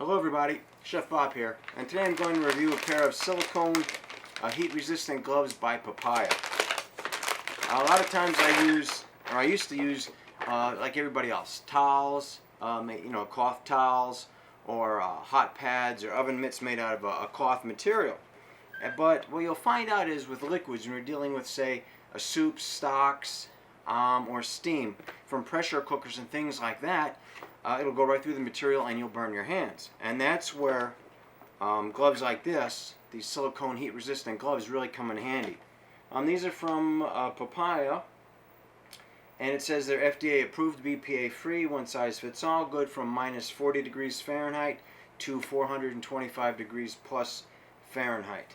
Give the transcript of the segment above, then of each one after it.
Hello everybody, Chef Bob here, and today I'm going to review a pair of silicone heat resistant gloves by Papayay. A lot of times I used to use, like everybody else, towels, cloth towels, or hot pads or oven mitts made out of a cloth material. But what you'll find out is with liquids, when you're dealing with, say, a soup, stocks, or steam from pressure cookers and things like that, it'll go right through the material and you'll burn your hands. And that's where gloves like this, these silicone heat resistant gloves, really come in handy. These are from Papayay, and it says they're FDA approved, BPA free, one size fits all, good from minus 40 degrees Fahrenheit to 425 degrees plus Fahrenheit.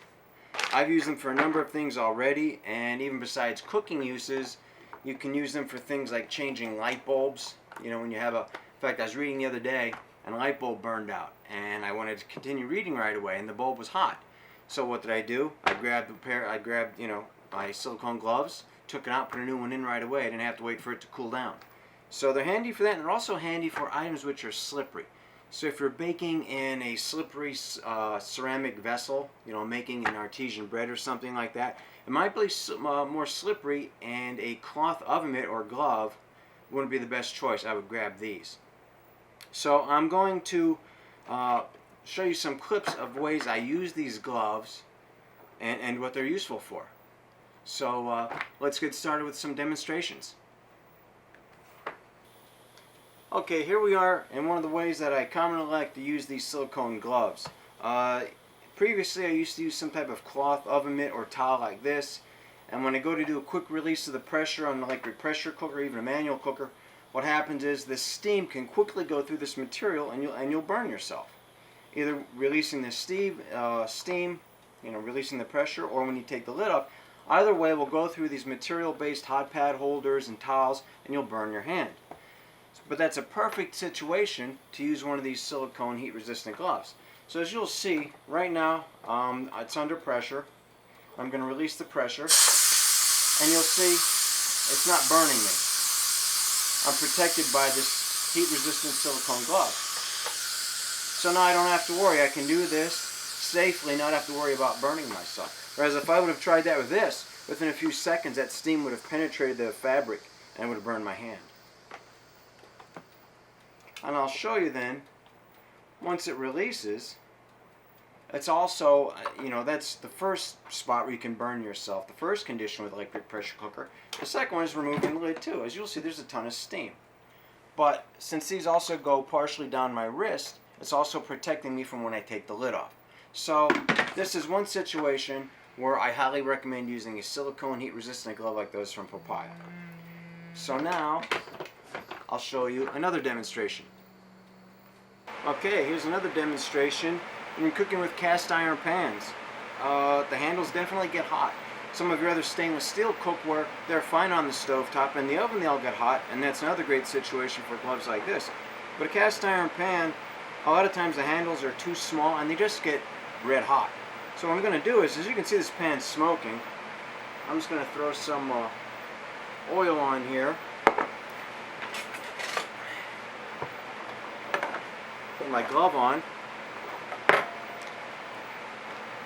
I've used them for a number of things already, and even besides cooking uses, you can use them for things like changing light bulbs. You know, when you have a, in fact, I was reading the other day and a light bulb burned out, and I wanted to continue reading right away, and the bulb was hot. So what did I do? I grabbed my silicone gloves, took it out, put a new one in right away. I didn't have to wait for it to cool down. So they're handy for that, and they're also handy for items which are slippery. So if you're baking in a slippery ceramic vessel, making an artesian bread or something like that, it might be more slippery, and a cloth oven mitt or glove wouldn't be the best choice. I would grab these. So I'm going to show you some clips of ways I use these gloves and what they're useful for. So let's get started with some demonstrations. Okay, here we are in one of the ways that I commonly like to use these silicone gloves. Previously I used to use some type of cloth oven mitt or towel like this, and when I go to do a quick release of the pressure on an electric pressure cooker, even a manual cooker, what happens is the steam can quickly go through this material and you'll burn yourself. Either releasing the steam, releasing the pressure, or when you take the lid off. Either way, will go through these material-based hot pad holders and towels, and you'll burn your hand. But that's a perfect situation to use one of these silicone heat-resistant gloves. So as you'll see, right now, it's under pressure. I'm going to release the pressure, and you'll see it's not burning me. I'm protected by this heat-resistant silicone glove. So now I don't have to worry. I can do this safely, not have to worry about burning myself. Whereas if I would have tried that with this, within a few seconds that steam would have penetrated the fabric and would have burned my hand. And I'll show you then, once it releases, it's also, that's the first spot where you can burn yourself. The first condition with electric pressure cooker. The second one is removing the lid too. As you'll see, there's a ton of steam. But since these also go partially down my wrist, it's also protecting me from when I take the lid off. So this is one situation where I highly recommend using a silicone heat resistant glove like those from Papayay. So now I'll show you another demonstration. Okay, here's another demonstration. When you're cooking with cast iron pans, the handles definitely get hot. Some of your other stainless steel cookware, they're fine on the stovetop. In the oven they all get hot, and that's another great situation for gloves like this. But a cast iron pan, a lot of times the handles are too small and they just get red hot. So what I'm going to do is, as you can see this pan's smoking, I'm just going to throw some oil on here. Put my glove on.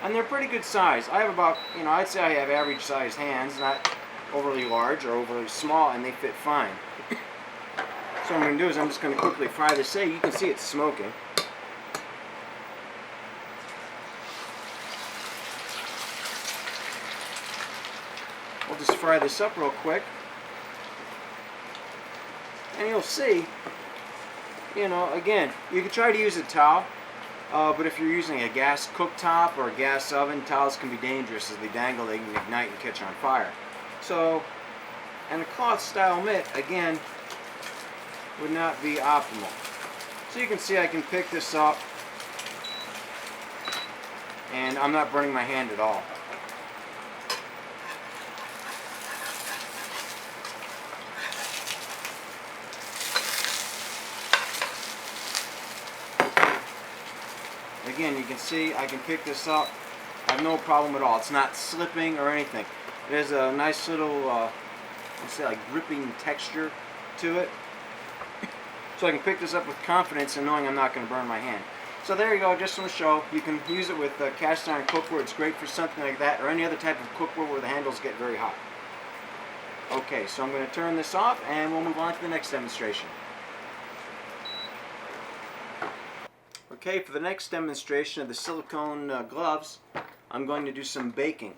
And they're pretty good size. I have about, I'd say I have average sized hands, not overly large or overly small, and they fit fine. So what I'm going to do is I'm just going to quickly fry this. You can see it's smoking. We'll just fry this up real quick, and you'll see, again, you can try to use a towel, but if you're using a gas cooktop or a gas oven, towels can be dangerous. As they dangle, they can ignite and catch on fire. So, and a cloth style mitt, again, would not be optimal. So you can see I can pick this up, and I'm not burning my hand at all. Again, you can see I can pick this up. I have no problem at all. It's not slipping or anything. It has a nice little, let's say, like gripping texture to it. So I can pick this up with confidence and knowing I'm not going to burn my hand. So So there you go, just on the show. You can use it with cast iron cookware. It's great for something like that, or any other type of cookware where the handles get very hot. Okay, so I'm going to turn this off and we'll move on to the next demonstration. Okay, for the next demonstration of the silicone gloves, I'm going to do some baking.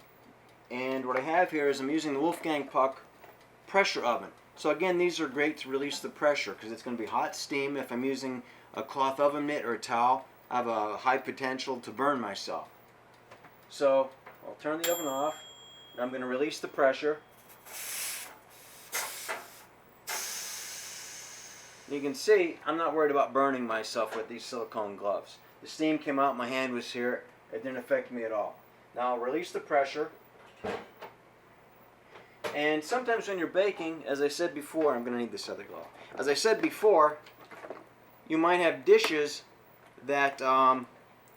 And what I have here is I'm using the Wolfgang Puck pressure oven. So again, these are great to release the pressure because it's going to be hot steam. If I'm using a cloth oven mitt or a towel, I have a high potential to burn myself. So I'll turn the oven off. I'm going to release the pressure. You can see I'm not worried about burning myself with these silicone gloves. The steam came out, my hand was here, it didn't affect me at all. Now I'll release the pressure. And sometimes when you're baking, as I said before, I'm going to need this other glove. As I said before, you might have dishes that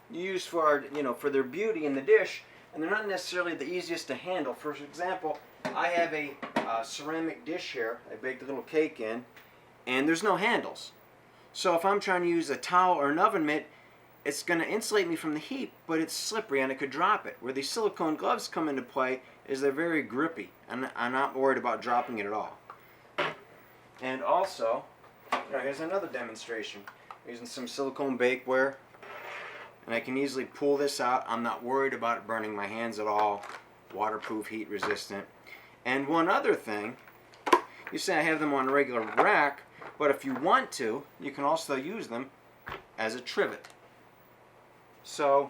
you use for, for their beauty in the dish, and they're not necessarily the easiest to handle. For example, I have a ceramic dish here I baked a little cake in, and there's no handles. So if I'm trying to use a towel or an oven mitt, it's going to insulate me from the heat, but it's slippery and I could drop it. Where these silicone gloves come into play is they're very grippy, and I'm not worried about dropping it at all. And also, here's another demonstration. I'm using some silicone bakeware, and I can easily pull this out. I'm not worried about it burning my hands at all. Waterproof, heat resistant. And one other thing, you say I have them on a regular rack, but if you want to, you can also use them as a trivet. So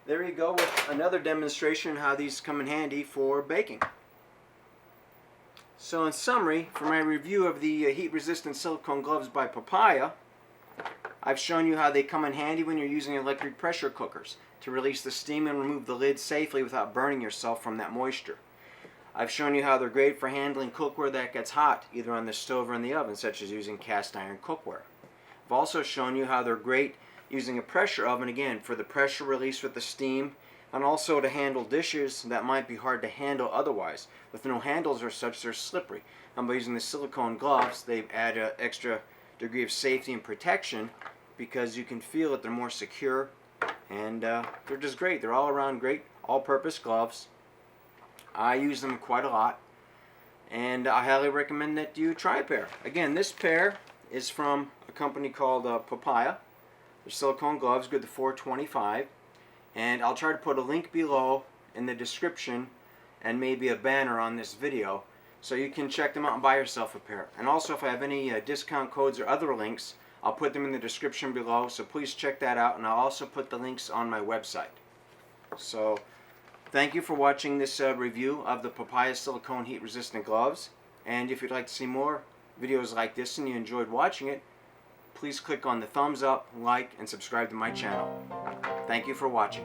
there you go with another demonstration how these come in handy for baking. So in summary, for my review of the heat-resistant silicone gloves by Papayay, I've shown you how they come in handy when you're using electric pressure cookers to release the steam and remove the lid safely without burning yourself from that moisture. I've shown you how they're great for handling cookware that gets hot, either on the stove or in the oven, such as using cast iron cookware. I've also shown you how they're great using a pressure oven, again, for the pressure release with the steam, and also to handle dishes that might be hard to handle otherwise. With no handles or such, they're slippery. And by using the silicone gloves, they add an extra degree of safety and protection because you can feel that they're more secure, and they're just great. They're all around great, all-purpose gloves. I use them quite a lot, and I highly recommend that you try a pair. Again, this pair is from a company called Papayay. They're silicone gloves, good to $4.25, and I'll try to put a link below in the description and maybe a banner on this video so you can check them out and buy yourself a pair. And also, if I have any discount codes or other links, I'll put them in the description below, so please check that out, and I'll also put the links on my website. So thank you for watching this review of the Papayay Silicone Heat Resistant Gloves, and if you'd like to see more videos like this and you enjoyed watching it, please click on the thumbs up, like, and subscribe to my channel. Thank you for watching.